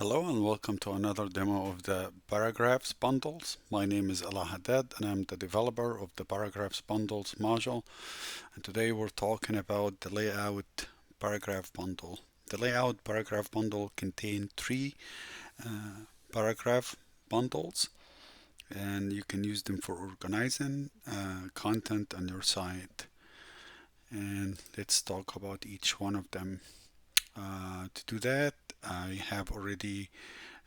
Hello and welcome to another demo of the Paragraphs bundles. My name is Ala Haddad and I'm the developer of the Paragraphs bundles module. And today we're talking about the layout paragraph bundle. The layout paragraph bundle contains three paragraph bundles and you can use them for organizing content on your site. And let's talk about each one of them. To do that, I have already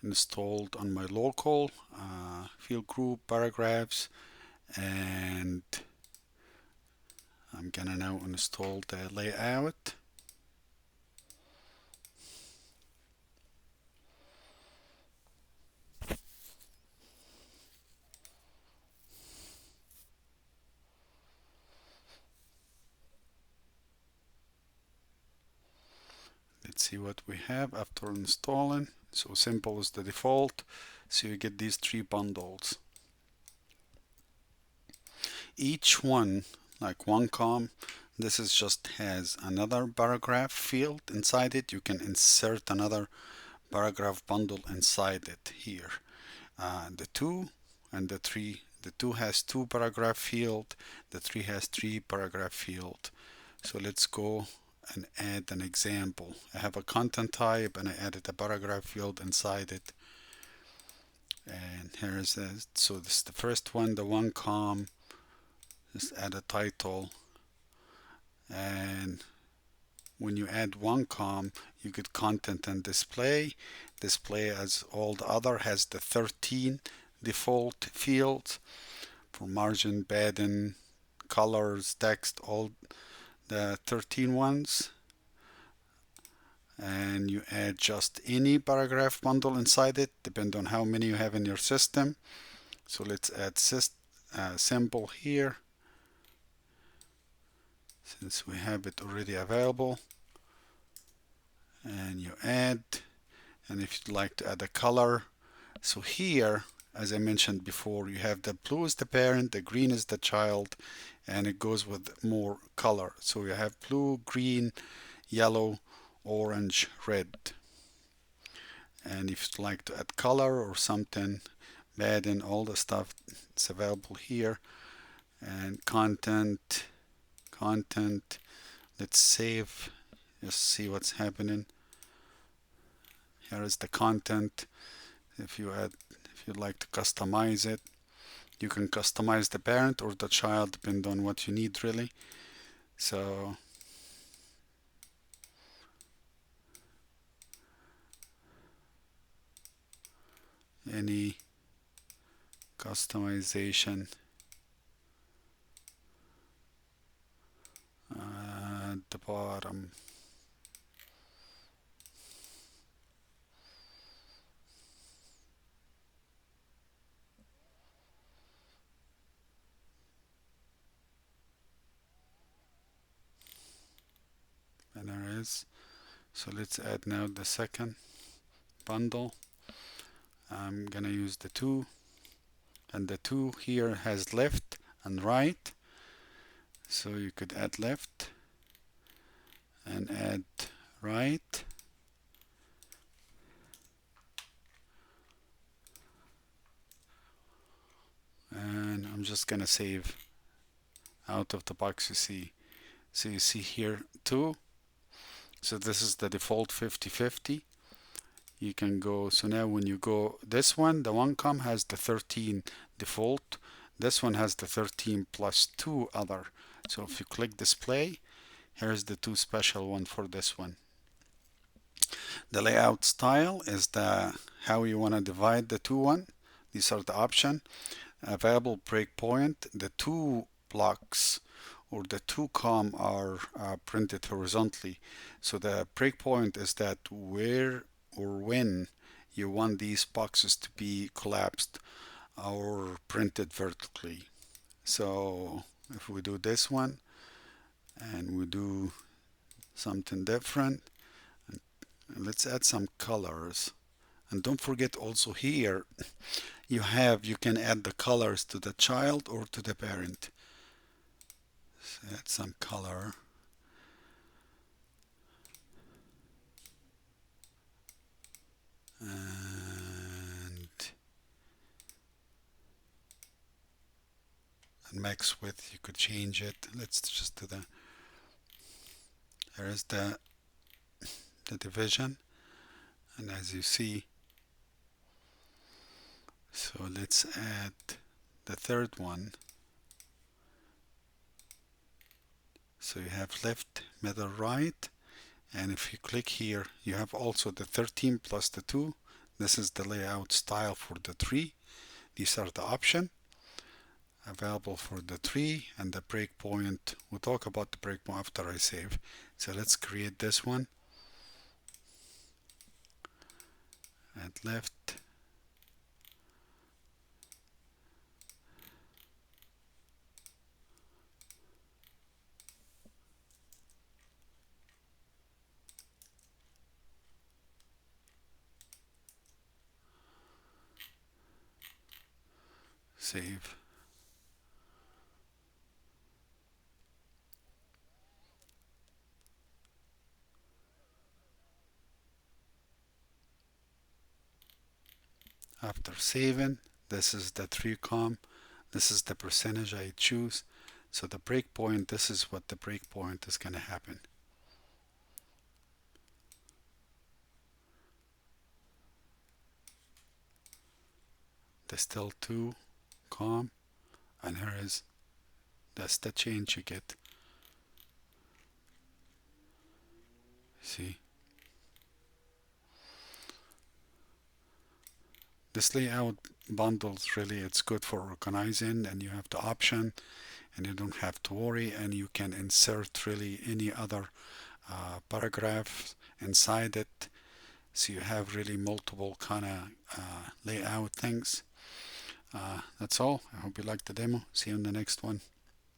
installed on my local field group paragraphs, and I'm gonna now install the layout. Let's see what we have after installing. So simple is the default. So you get these three bundles. Each one, like one com, this is just has another paragraph field inside it. You can insert another paragraph bundle inside it here. The 2 and the 3. The 2 has 2 paragraph field. The 3 has 3 paragraph field. So let's go and add an example. I have a content type and I added a paragraph field inside it. And here is it. So this is the first one, the one com. Just add a title. And when you add one com, you get content and display. Display, as all the other, has the 13 default fields for margin, padding, colors, text, all the 13 ones. And you add just any paragraph bundle inside it, depending on how many you have in your system. So let's add symbol here, since we have it already available. And you add, and if you'd like to add a color, so here, as I mentioned before, you have the blue is the parent, the green is the child, and it goes with more color. So you have blue, green, yellow, orange, red. And if you'd like to add color or something, add in all the stuff, it's available here. And content, let's save, just see what's happening. Here is the content. If you'd like to customize it, you can customize the parent or the child, depending on what you need really. So any customization at the bottom. And there is. So let's add now the second bundle. I'm gonna use the 2, and the 2 here has left and right. So you could add left and add right. And I'm just gonna save out of the box. You see, so you see here 2. So this is the default 50-50. You can go, so now when you go, this one, the one com has the 13 default. This one has the 13 plus 2 other. So if you click display, here's the 2 special one for this one. The layout style is the how you want to divide the 2 one. These are the option. Available breakpoint, the 2 blocks or the 2 com are printed horizontally. So the breakpoint is that where or when you want these boxes to be collapsed or printed vertically. So if we do this one and we do something different, and let's add some colors. And don't forget also here you can add the colors to the child or to the parent. Let's add some color. and max width, you could change it. Let's just do there is the division, and as you see, so let's add the third one. So you have left, middle, right, and if you click here, you have also the 13 plus the 2. This is the layout style for the tree. These are the options available for the tree, and the breakpoint. We'll talk about the breakpoint after I save. So let's create this one. Add left. Save. After saving, this is the tree comp. This is the percentage I choose. So the breakpoint, this is what the breakpoint is going to happen. The still 2 comp, and here is that's the change you get. See, this layout bundles really, it's good for organizing, and you have the option, and you don't have to worry, and you can insert really any other paragraphs inside it. So you have really multiple kind of layout things. That's all. I hope you liked the demo. See you in the next one.